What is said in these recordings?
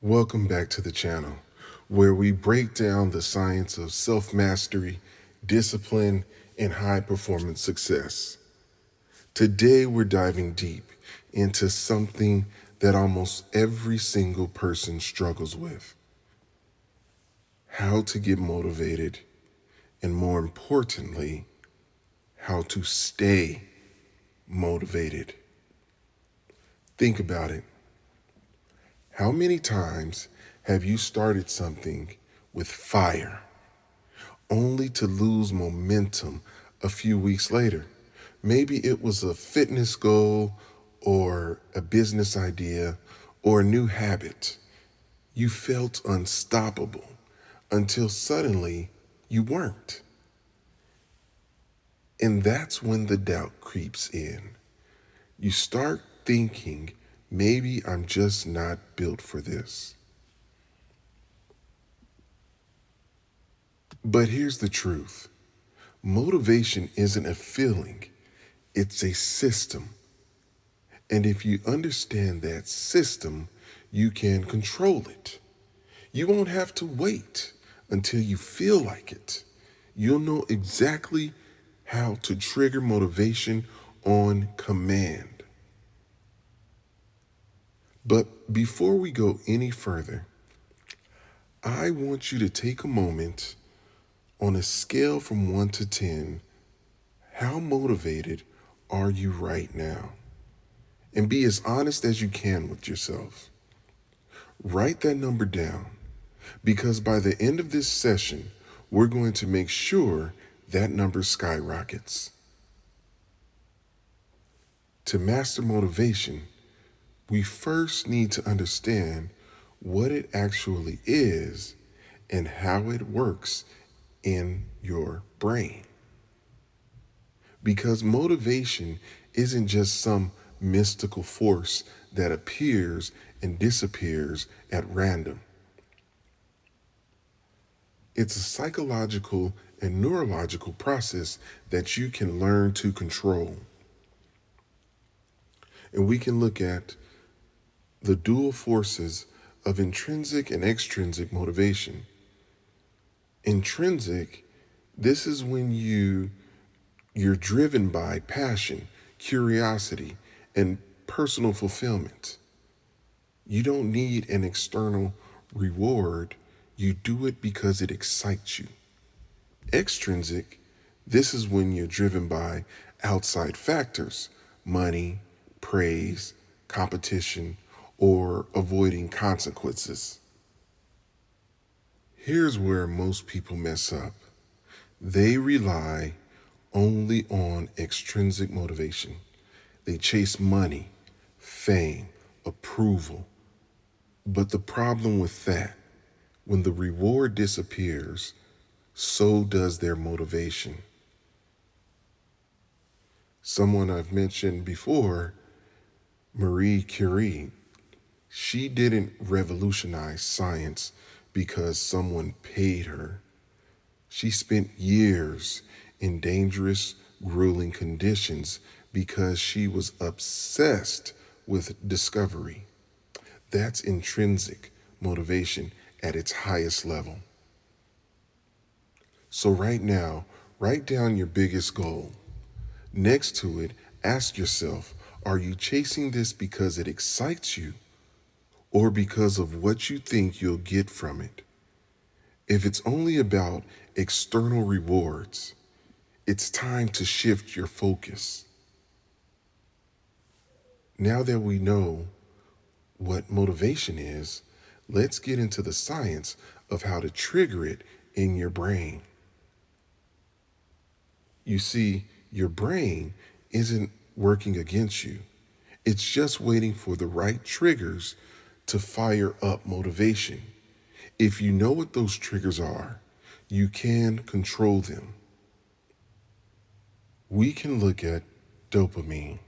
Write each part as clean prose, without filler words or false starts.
Welcome back to the channel, where we break down the science of self-mastery, discipline, and high-performance success. Today, we're diving deep into something that almost every single person struggles with: how to get motivated, and more importantly, how to stay motivated. Think about it. How many times have you started something with fire, only to lose momentum a few weeks later? Maybe it was a fitness goal or a business idea or a new habit. You felt unstoppable until suddenly you weren't. And that's when the doubt creeps in. You start thinking, maybe I'm just not built for this. But here's the truth. Motivation isn't a feeling, it's a system. And if you understand that system, you can control it. You won't have to wait until you feel like it. You'll know exactly how to trigger motivation on command. But before we go any further, I want you to take a moment. On a scale from 1 to 10, how motivated are you right now? And be as honest as you can with yourself. Write that number down, because by the end of this session, we're going to make sure that number skyrockets. To master motivation, we first need to understand what it actually is and how it works in your brain. Because motivation isn't just some mystical force that appears and disappears at random. It's a psychological and neurological process that you can learn to control. And we can look at the dual forces of intrinsic and extrinsic motivation. Intrinsic, this is when you're driven by passion, curiosity, and personal fulfillment. You don't need an external reward. You do it because it excites you. Extrinsic, this is when you're driven by outside factors: money, praise, competition, or avoiding consequences. Here's where most people mess up. They rely only on extrinsic motivation. They chase money, fame, approval. But the problem with that, when the reward disappears, so does their motivation. Someone I've mentioned before, Marie Curie, she didn't revolutionize science because someone paid her. She spent years in dangerous, grueling conditions because she was obsessed with discovery. That's intrinsic motivation at its highest level. So right now, write down your biggest goal. Next to it, ask yourself, are you chasing this because it excites you or because of what you think you'll get from it? If it's only about external rewards, it's time to shift your focus. Now that we know what motivation is, let's get into the science of how to trigger it in your brain. You see, your brain isn't working against you. It's just waiting for the right triggers to fire up motivation. If you know what those triggers are, you can control them. We can look at dopamine.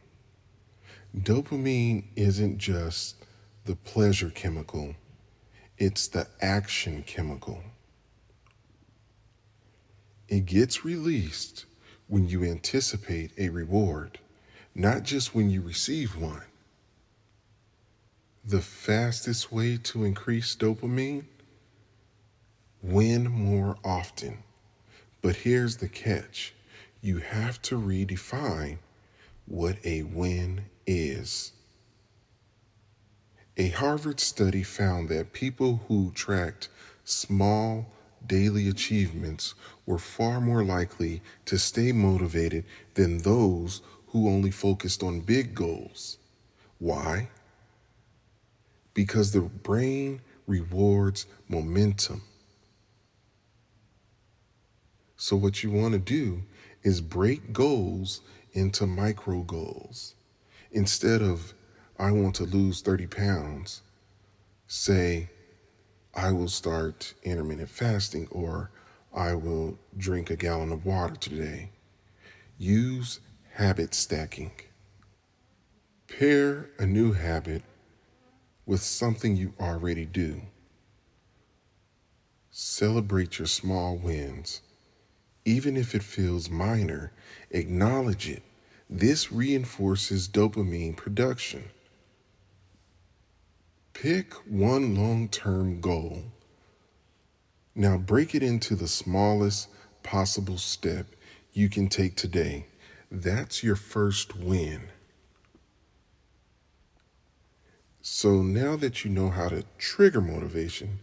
Dopamine isn't just the pleasure chemical, it's the action chemical. It gets released when you anticipate a reward, not just when you receive one. The fastest way to increase dopamine? Win more often. But here's the catch. You have to redefine what a win is. A Harvard study found that people who tracked small daily achievements were far more likely to stay motivated than those who only focused on big goals. Why? Because the brain rewards momentum. So, what you want to do is break goals into micro goals. Instead of, I want to lose 30 pounds, say, I will start intermittent fasting, or I will drink a gallon of water today. Use habit stacking. Pair a new habit with something you already do. Celebrate your small wins. Even if it feels minor, acknowledge it. This reinforces dopamine production. Pick one long-term goal. Now break it into the smallest possible step you can take today. That's your first win. So now that you know how to trigger motivation,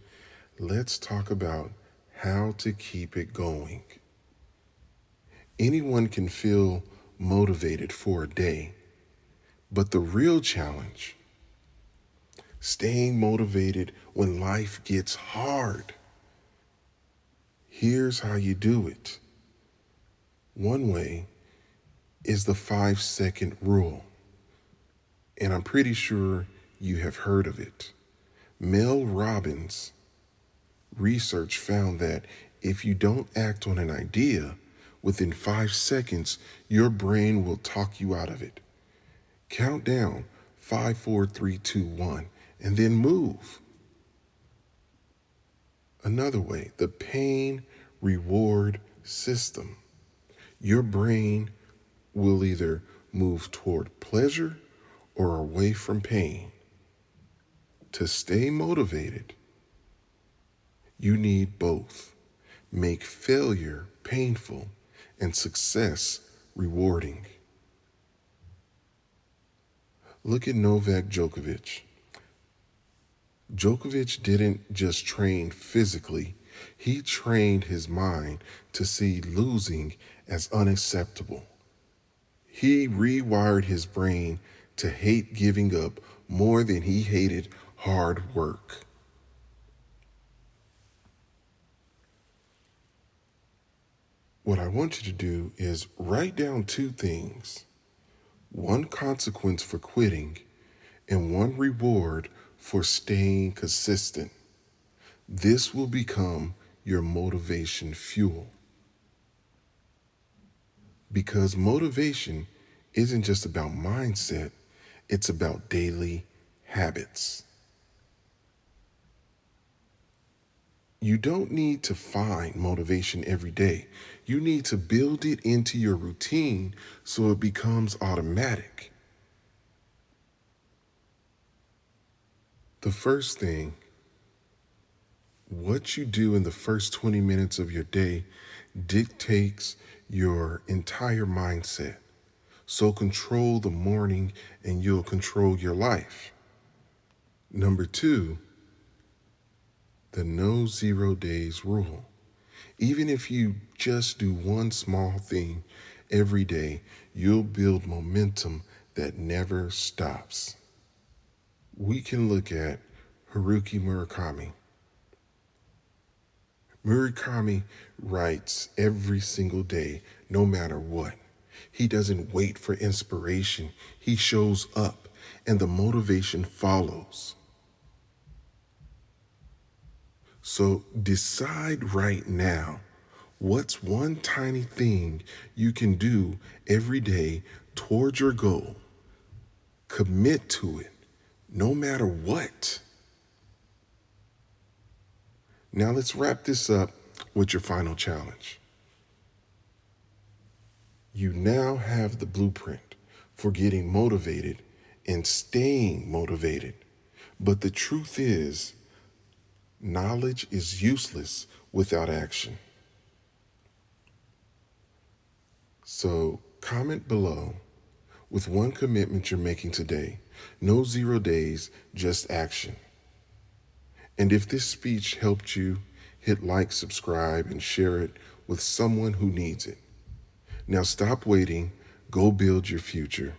let's talk about how to keep it going. Anyone can feel motivated for a day, but the real challenge, staying motivated when life gets hard. Here's how you do it. One way is the 5-second rule, and I'm pretty sure you have heard of it. Mel Robbins' research found that if you don't act on an idea, within 5 seconds, your brain will talk you out of it. Count down 5, 4, 3, 2, 1, and then move. Another way, the pain reward system. Your brain will either move toward pleasure or away from pain. To stay motivated, you need both. Make failure painful and success rewarding. Look at Novak Djokovic. Djokovic didn't just train physically, he trained his mind to see losing as unacceptable. He rewired his brain to hate giving up more than he hated hard work. What I want you to do is write down 2 things: one consequence for quitting and one reward for staying consistent. This will become your motivation fuel. Because motivation isn't just about mindset, it's about daily habits. You don't need to find motivation every day. You need to build it into your routine so it becomes automatic. The first thing, what you do in the first 20 minutes of your day dictates your entire mindset. So control the morning and you'll control your life. Number 2, the no 0 days rule. Even if you just do one small thing every day, you'll build momentum that never stops. We can look at Haruki Murakami. Murakami writes every single day, no matter what. He doesn't wait for inspiration. He shows up, and the motivation follows. So decide right now, what's one tiny thing you can do every day towards your goal? Commit to it, no matter what. Now let's wrap this up with your final challenge. You now have the blueprint for getting motivated and staying motivated. But the truth is, knowledge is useless without action. So comment below with one commitment you're making today. No 0 days, just action. And if this speech helped you, hit like, subscribe, and share it with someone who needs it. Now stop waiting, go build your future.